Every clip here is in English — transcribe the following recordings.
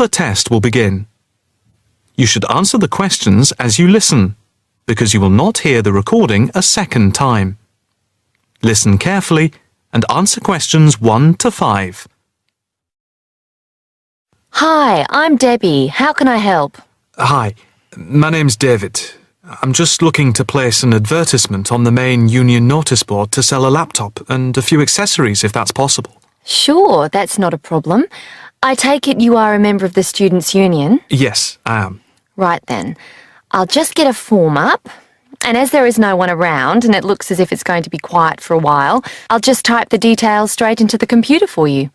The test will begin. You should answer the questions as you listen, because you will not hear the recording a second time. Listen carefully and answer questions 1 to 5. Hi, I'm Debbie. How can I help? Hi, my name's David. I'm just looking to place an advertisement on the main union notice board to sell a laptop and a few accessories if that's possible. Sure, that's not a problem. I take it you are a member of the Students' Union? Yes, I am. Right then. I'll just get a form up, and as there is no one around and it looks as if it's going to be quiet for a while, I'll just type the details straight into the computer for you.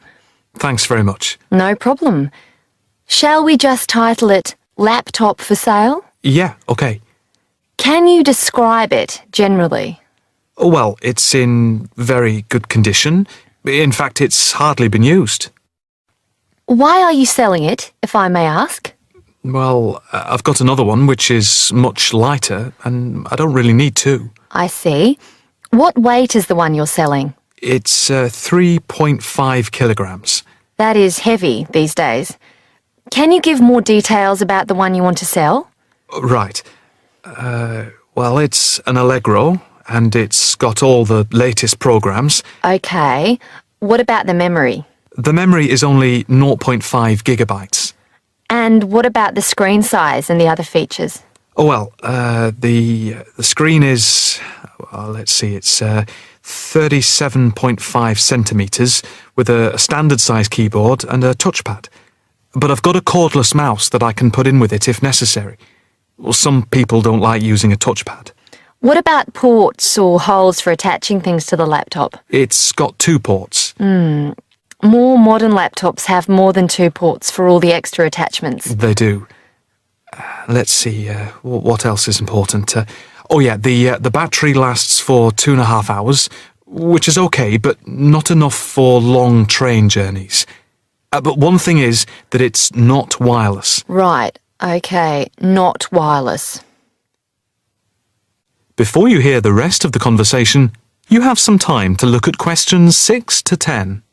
Thanks very much. No problem. Shall we just title it Laptop for Sale? Yeah, okay. Can you describe it generally? Well, it's in very good condition. In fact, it's hardly been used. Why are you selling it, if I may ask? Well, I've got another one which is much lighter, and I don't really need two. I see. What weight is the one you're selling? It's 3.5 kilograms. That is heavy these days. Can you give more details about the one you want to sell? Right. Well, it's an Allegro, and it's got all the latest programs. Okay. What about the memory? The memory is only 0.5 gigabytes. And what about the screen size and the other features? Oh, well, the screen is, well, let's see, it's 37.5 centimetres with a standard size keyboard and a touchpad. But I've got a cordless mouse that I can put in with it if necessary. Well, some people don't like using a touchpad. What about ports or holes for attaching things to the laptop? It's got 2 ports. More modern laptops have more than 2 ports for all the extra attachments. They do. Let's see, what else is important? Oh yeah, the battery lasts for 2.5 hours, which is okay, but not enough for long train journeys. But one thing is that it's not wireless. Right, okay, not wireless. Before you hear the rest of the conversation, you have some time to look at questions 6 to 10.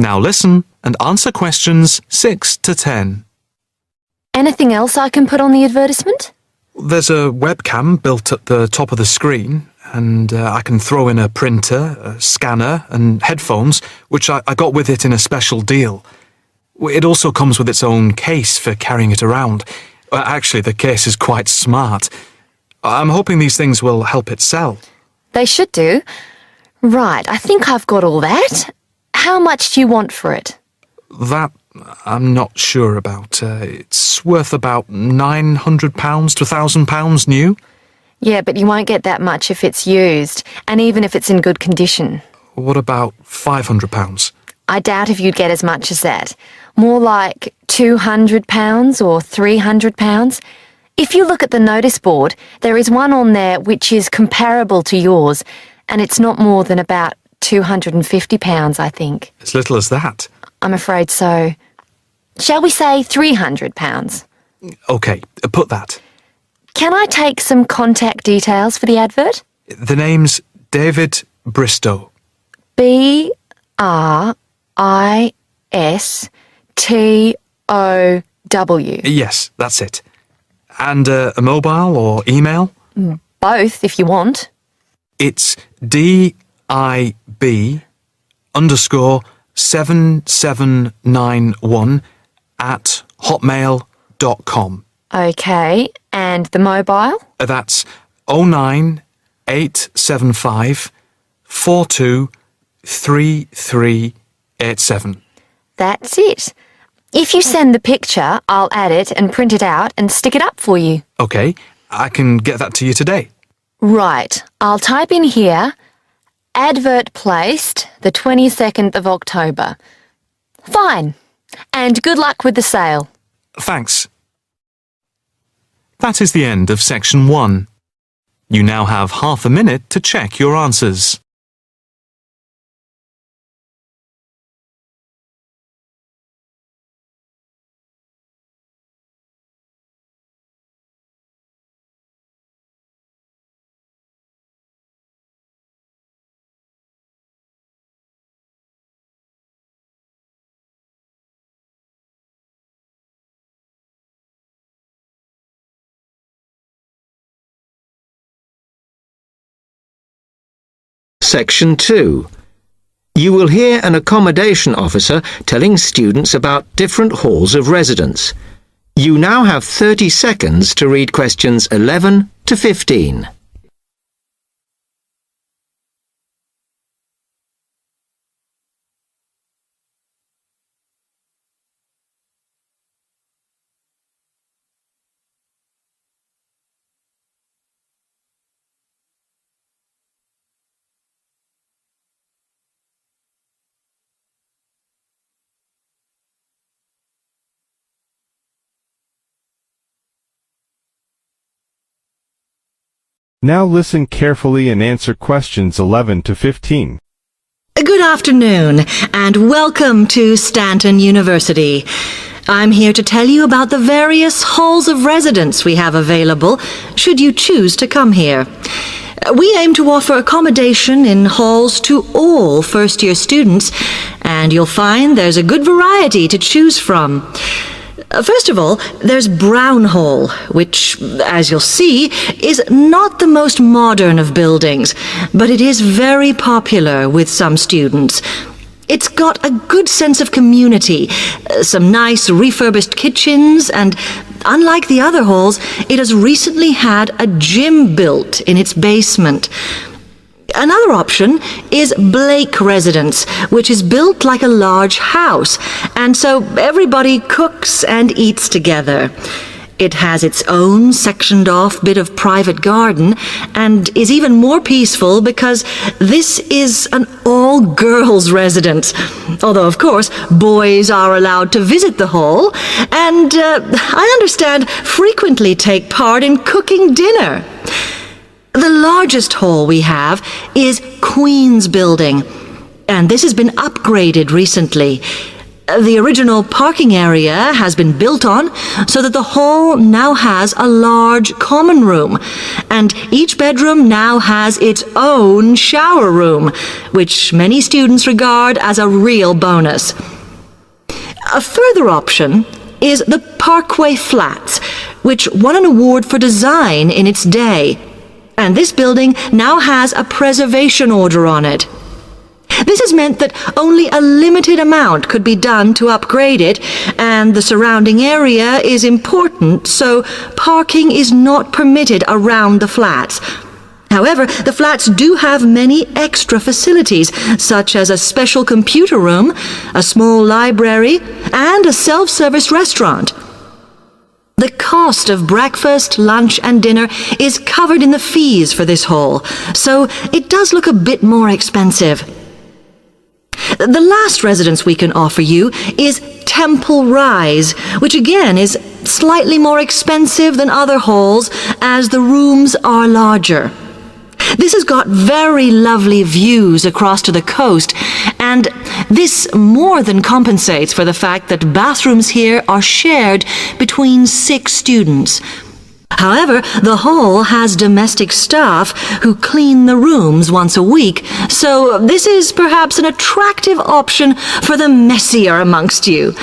Now listen and answer questions 6 to 10. Anything else I can put on the advertisement? There's a webcam built at the top of the screen, and I can throw in a printer, a scanner, and headphones, which I got with it in a special deal. It also comes with its own case for carrying it around. Actually, the case is quite smart. I'm hoping these things will help it sell. They should do. Right, I think I've got all that. How much do you want for it? That I'm not sure about. It's worth about £900 to £1,000 new. Yeah, but you won't get that much if it's used, and even if it's in good condition. What about £500? I doubt if you'd get as much as that. More like £200 or £300. If you look at the notice board, there is one on there which is comparable to yours, and it's not more than about £250, I think. As little as that? I'm afraid so. Shall we say £300? OK, put that. Can I take some contact details for the advert? The name's David Bristow. Bristow. Yes, that's it. And a mobile or email? Both, if you want. It's DIB7791@hotmail.com. OK, and the mobile? That's 09875 423387. That's it. If you send the picture, I'll add it and print it out and stick it up for you. OK, I can get that to you today. Right, I'll type in here, advert placed the 22nd of October. Fine, and good luck with the sale. Thanks. That is the end of section 1. You now have half a minute to check your answers. Section 2. You will hear an accommodation officer telling students about different halls of residence. You now have 30 seconds to read questions 11 to 15. Now listen carefully and answer questions 11 to 15. Good afternoon, and welcome to Stanton University. I'm here to tell you about the various halls of residence we have available, should you choose to come here. We aim to offer accommodation in halls to all first-year students, and you'll find there's a good variety to choose from. First of all, there's Brown Hall, which, as you'll see, is not the most modern of buildings, but it is very popular with some students. It's got a good sense of community, some nice refurbished kitchens, and unlike the other halls, it has recently had a gym built in its basement. Another option is Blake Residence, which is built like a large house, and so everybody cooks and eats together. It has its own sectioned-off bit of private garden and is even more peaceful because this is an all-girls residence. Although, of course, boys are allowed to visit the hall and, I understand, frequently take part in cooking dinner. The largest hall we have is Queen's Building, and this has been upgraded recently. The original parking area has been built on so that the hall now has a large common room, and each bedroom now has its own shower room, which many students regard as a real bonus. A further option is the Parkway Flats, which won an award for design in its day. And this building now has a preservation order on it. This has meant that only a limited amount could be done to upgrade it, and the surrounding area is important, so parking is not permitted around the flats. However, the flats do have many extra facilities, such as a special computer room, a small library, and a self-service restaurant. The cost of breakfast, lunch, and dinner is covered in the fees for this hall, so it does look a bit more expensive. The last residence we can offer you is Temple Rise, which again is slightly more expensive than other halls as the rooms are larger. This has got very lovely views across to the coast, and this more than compensates for the fact that bathrooms here are shared between 6 students. However, the hall has domestic staff who clean the rooms once a week, so this is perhaps an attractive option for the messier amongst you.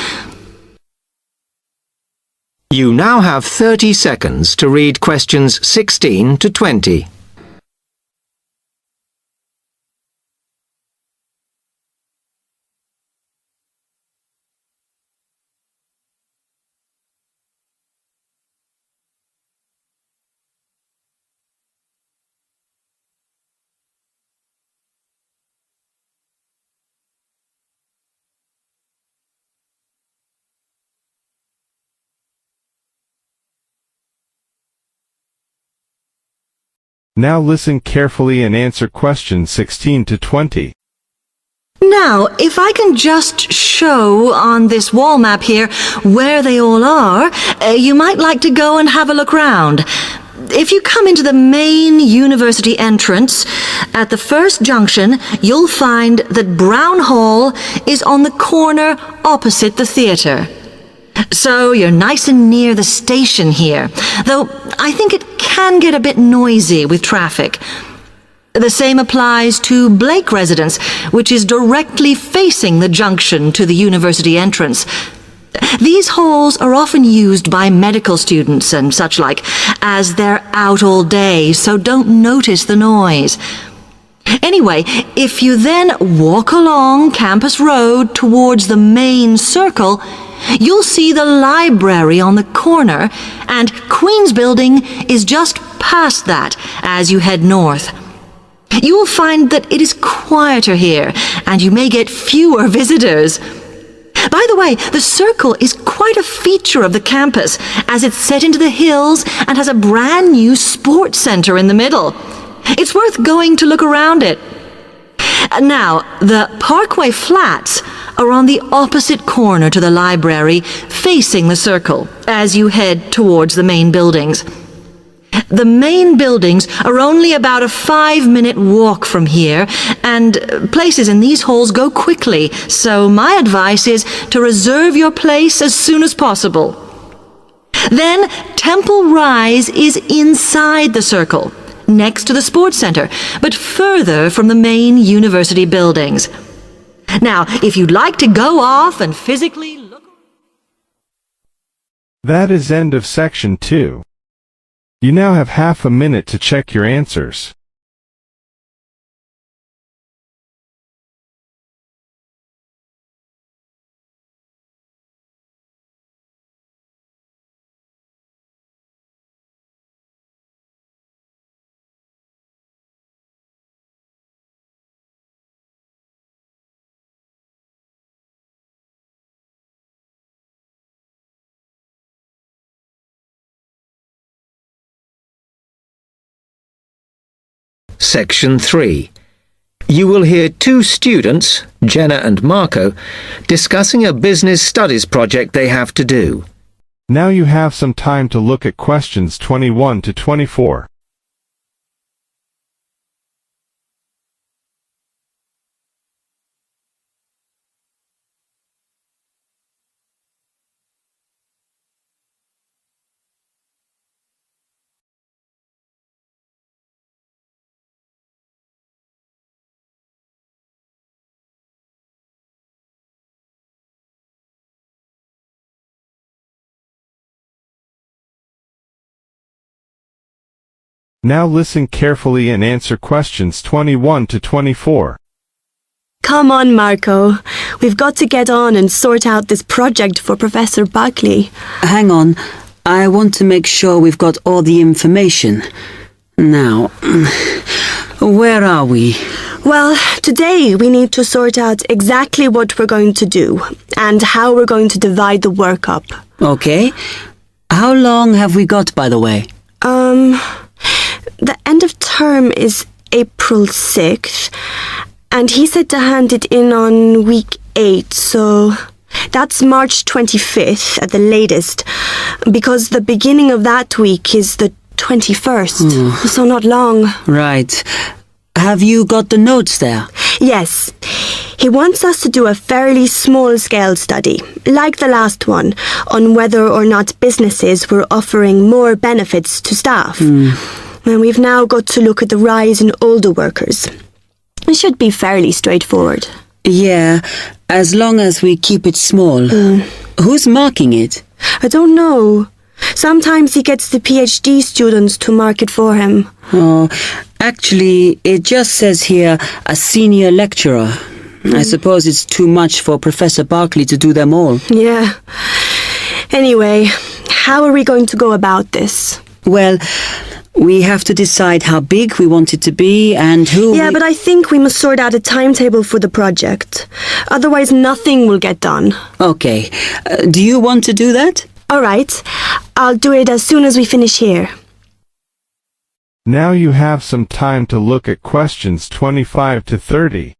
You now have 30 seconds to read questions 16 to 20. Now listen carefully and answer questions 16 to 20. Now, if I can just show on this wall map here where they all are, you might like to go and have a look round. If you come into the main university entrance, at the first junction, you'll find that Brown Hall is on the corner opposite the theatre. So you're nice and near the station here, though I think it can get a bit noisy with traffic. The same applies to Blake Residence, which is directly facing the junction to the university entrance. These halls are often used by medical students and such like, as they're out all day, so don't notice the noise. Anyway, if you then walk along Campus Road towards the main circle, you'll see the library on the corner, and Queen's Building is just past that as you head north. You will find that it is quieter here, and you may get fewer visitors. By the way, the circle is quite a feature of the campus, as it's set into the hills and has a brand new sports center in the middle. It's worth going to look around it. Now, the Parkway Flats are on the opposite corner to the library, facing the circle, as you head towards the main buildings. The main buildings are only about a 5-minute walk from here, and places in these halls go quickly, so my advice is to reserve your place as soon as possible. Then Temple Rise is inside the circle, next to the sports center, but further from the main university buildings. Now, if you'd like to go off and physically look... That is end of section 2. You now have half a minute to check your answers. Section 3. You will hear two students, Jenna and Marco, discussing a business studies project they have to do. Now you have some time to look at questions 21 to 24. Now listen carefully and answer questions 21 to 24. Come on, Marco. We've got to get on and sort out this project for Professor Buckley. Hang on. I want to make sure we've got all the information. Now, where are we? Well, today we need to sort out exactly what we're going to do and how we're going to divide the work up. Okay. How long have we got, by the way? The end of term is April 6th, and he said to hand it in on week 8, so that's March 25th at the latest, because the beginning of that week is the 21st, so not long. Right. Have you got the notes there? Yes. He wants us to do a fairly small-scale study, like the last one, on whether or not businesses were offering more benefits to staff. And we've now got to look at the rise in older workers. It should be fairly straightforward. Yeah, as long as we keep it small. Who's marking it? I don't know. Sometimes he gets the PhD students to mark it for him. Oh, actually, it just says here, a senior lecturer. I suppose it's too much for Professor Barclay to do them all. Yeah. Anyway, how are we going to go about this? Well, we have to decide how big we want it to be and who... Yeah, but I think we must sort out a timetable for the project. Otherwise, nothing will get done. Okay. Do you want to do that? All right. I'll do it as soon as we finish here. Now you have some time to look at questions 25 to 30.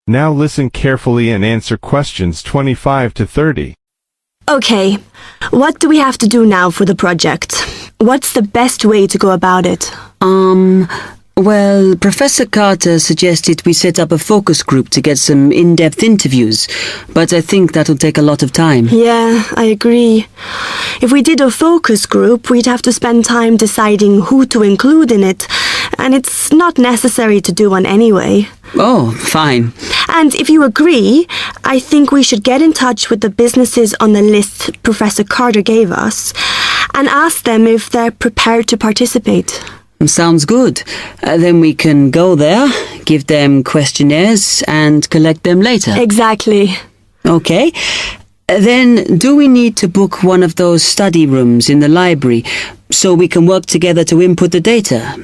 Now listen carefully and answer questions 25 to 30. Okay, what do we have to do now for the project? What's the best way to go about it? Well, Professor Carter suggested we set up a focus group to get some in-depth interviews, but I think that'll take a lot of time. Yeah, I agree. If we did a focus group, we'd have to spend time deciding who to include in it, and it's not necessary to do one anyway. Oh, fine. And if you agree, I think we should get in touch with the businesses on the list Professor Carter gave us and ask them if they're prepared to participate. Sounds good. Then we can go there, give them questionnaires, and collect them later. Exactly. Okay. Then, do we need to book one of those study rooms in the library so we can work together to input the data?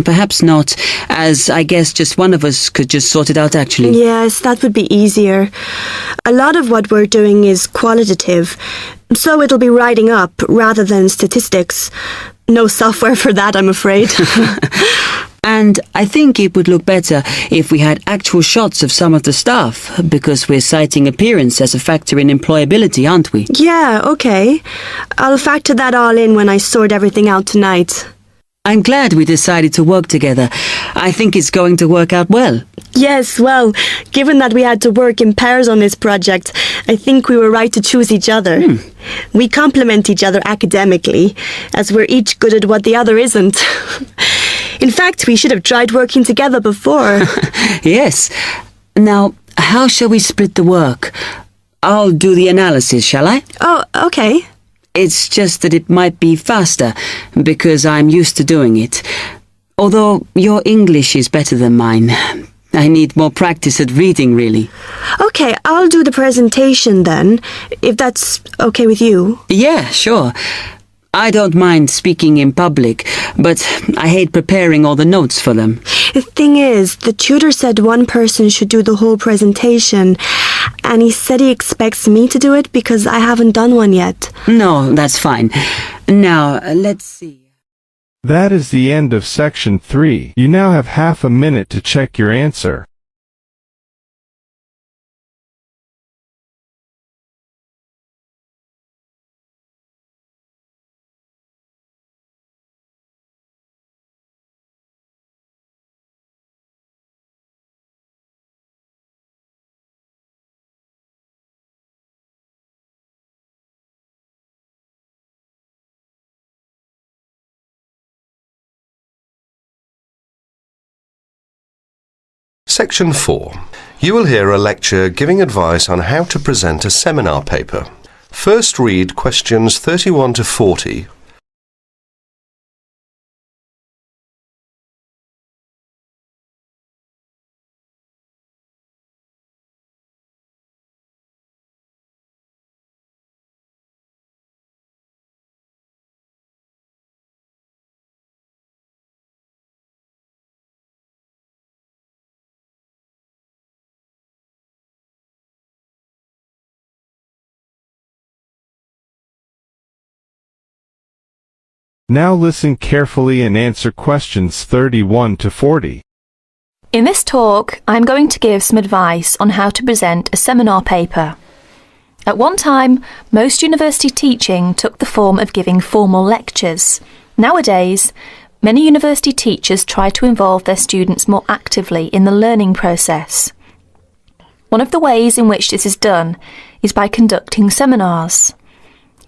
Perhaps not, as I guess just one of us could just sort it out actually. Yes, that would be easier. A lot of what we're doing is qualitative, so it'll be writing up rather than statistics. No software for that, I'm afraid. And I think it would look better if we had actual shots of some of the staff, because we're citing appearance as a factor in employability, aren't we? Yeah, okay. I'll factor that all in when I sort everything out tonight. I'm glad we decided to work together. I think it's going to work out well. Yes, well, given that we had to work in pairs on this project, I think we were right to choose each other. We complement each other academically, as we're each good at what the other isn't. In fact, we should have tried working together before. Yes. Now, how shall we split the work? I'll do the analysis, shall I? Oh, okay. It's just that it might be faster, because I'm used to doing it. Although your English is better than mine. I need more practice at reading, really. Okay, I'll do the presentation then, if that's okay with you. Yeah, sure. I don't mind speaking in public, but I hate preparing all the notes for them. The thing is, the tutor said one person should do the whole presentation, and he said he expects me to do it because I haven't done one yet. No, that's fine. Now, let's see. That is the end of section 3. You now have half a minute to check your answer. Section 4. You will hear a lecture giving advice on how to present a seminar paper. First read questions 31 to 40. Now listen carefully and answer questions 31 to 40. In this talk, I'm going to give some advice on how to present a seminar paper. At one time, most university teaching took the form of giving formal lectures. Nowadays, many university teachers try to involve their students more actively in the learning process. One of the ways in which this is done is by conducting seminars.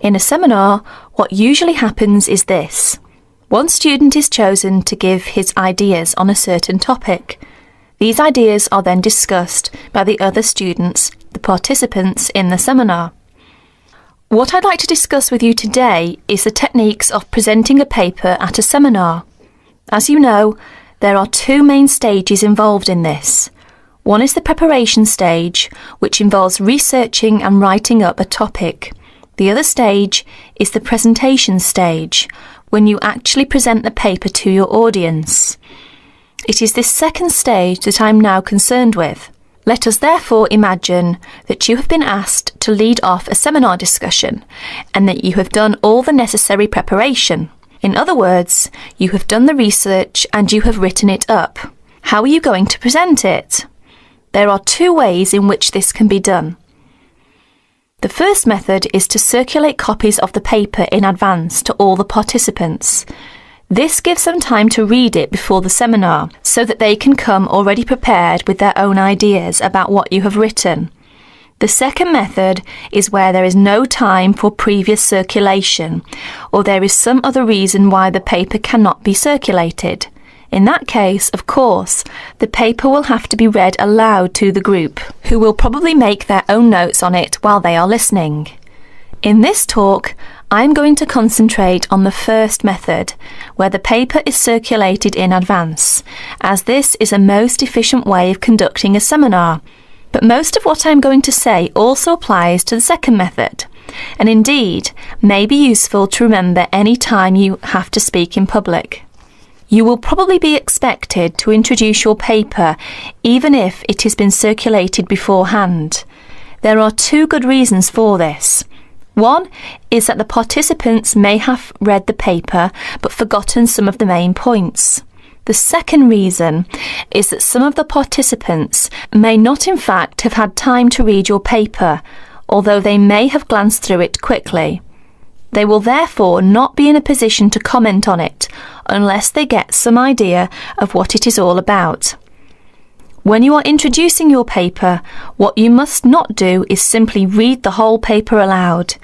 In a seminar, what usually happens is this. One student is chosen to give his ideas on a certain topic. These ideas are then discussed by the other students, the participants in the seminar. What I'd like to discuss with you today is the techniques of presenting a paper at a seminar. As you know, there are two main stages involved in this. One is the preparation stage, which involves researching and writing up a topic. The other stage is the presentation stage, when you actually present the paper to your audience. It is this second stage that I'm now concerned with. Let us therefore imagine that you have been asked to lead off a seminar discussion and that you have done all the necessary preparation. In other words, you have done the research and you have written it up. How are you going to present it? There are two ways in which this can be done. The first method is to circulate copies of the paper in advance to all the participants. This gives them time to read it before the seminar, so that they can come already prepared with their own ideas about what you have written. The second method is where there is no time for previous circulation, or there is some other reason why the paper cannot be circulated. In that case, of course, the paper will have to be read aloud to the group, who will probably make their own notes on it while they are listening. In this talk, I'm going to concentrate on the first method, where the paper is circulated in advance, as this is a most efficient way of conducting a seminar. But most of what I'm going to say also applies to the second method, and indeed may be useful to remember any time you have to speak in public. You will probably be expected to introduce your paper even if it has been circulated beforehand. There are two good reasons for this. One is that the participants may have read the paper but forgotten some of the main points. The second reason is that some of the participants may not in fact have had time to read your paper, although they may have glanced through it quickly. They will therefore not be in a position to comment on it unless they get some idea of what it is all about. When you are introducing your paper, what you must not do is simply read the whole paper aloud.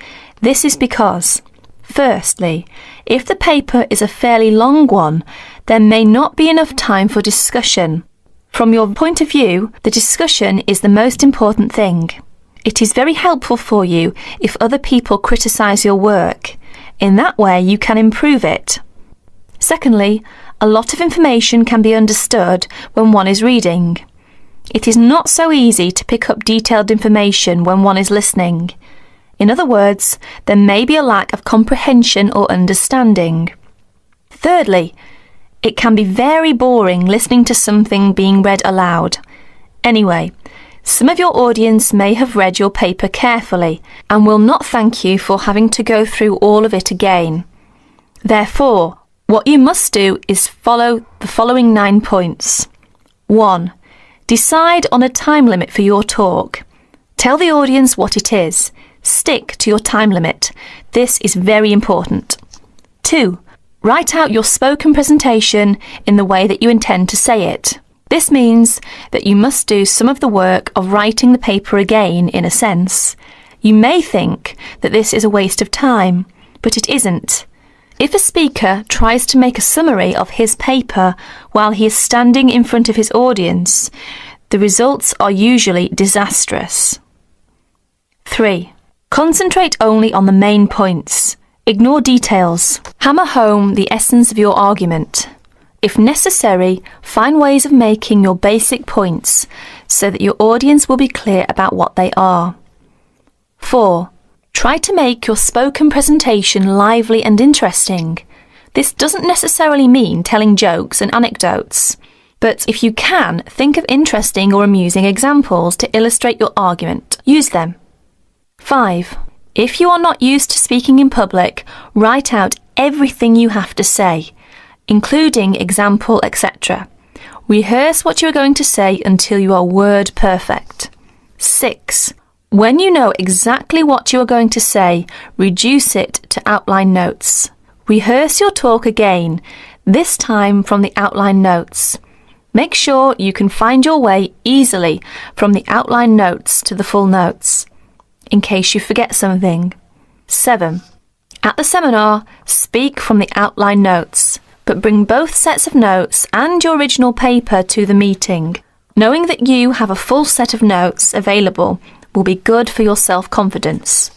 This is because, firstly, if the paper is a fairly long one, there may not be enough time for discussion. From your point of view, the discussion is the most important thing. It is very helpful for you if other people criticise your work. In that way, you can improve it. Secondly, a lot of information can be understood when one is reading. It is not so easy to pick up detailed information when one is listening. In other words, there may be a lack of comprehension or understanding. Thirdly, it can be very boring listening to something being read aloud. Anyway, some of your audience may have read your paper carefully and will not thank you for having to go through all of it again. Therefore, what you must do is follow the following 9 points. 1. Decide on a time limit for your talk. Tell the audience what it is. Stick to your time limit. This is very important. 2. Write out your spoken presentation in the way that you intend to say it. This means that you must do some of the work of writing the paper again, in a sense. You may think that this is a waste of time, but it isn't. If a speaker tries to make a summary of his paper while he is standing in front of his audience, the results are usually disastrous. 3. Concentrate only on the main points. Ignore details. Hammer home the essence of your argument. If necessary, find ways of making your basic points so that your audience will be clear about what they are. 4. Try to make your spoken presentation lively and interesting. This doesn't necessarily mean telling jokes and anecdotes, but if you can, think of interesting or amusing examples to illustrate your argument. Use them. 5. If you are not used to speaking in public, write out everything you have to say, including example, etc. Rehearse what you are going to say until you are word perfect. 6. When you know exactly what you are going to say, reduce it to outline notes. Rehearse your talk again, this time from the outline notes. Make sure you can find your way easily from the outline notes to the full notes, in case you forget something. 7. At the seminar, speak from the outline notes, but bring both sets of notes and your original paper to the meeting. Knowing that you have a full set of notes available will be good for your self-confidence.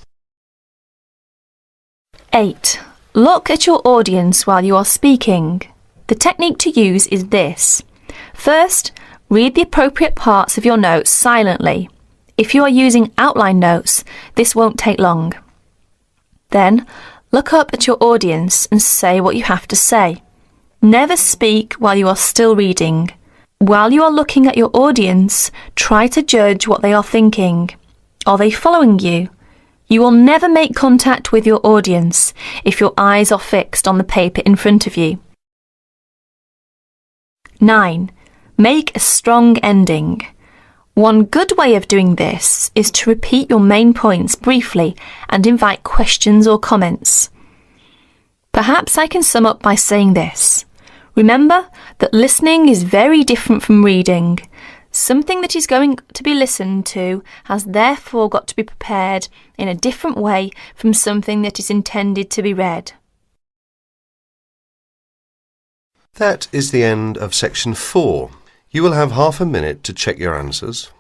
8. Look at your audience while you are speaking. The technique to use is this. First, read the appropriate parts of your notes silently. If you are using outline notes, this won't take long. Then, look up at your audience and say what you have to say. Never speak while you are still reading. While you are looking at your audience, try to judge what they are thinking. Are they following you? You will never make contact with your audience if your eyes are fixed on the paper in front of you. 9. Make a strong ending. One good way of doing this is to repeat your main points briefly and invite questions or comments. Perhaps I can sum up by saying this. Remember that listening is very different from reading. Something that is going to be listened to has therefore got to be prepared in a different way from something that is intended to be read. That is the end of section 4. You will have half a minute to check your answers.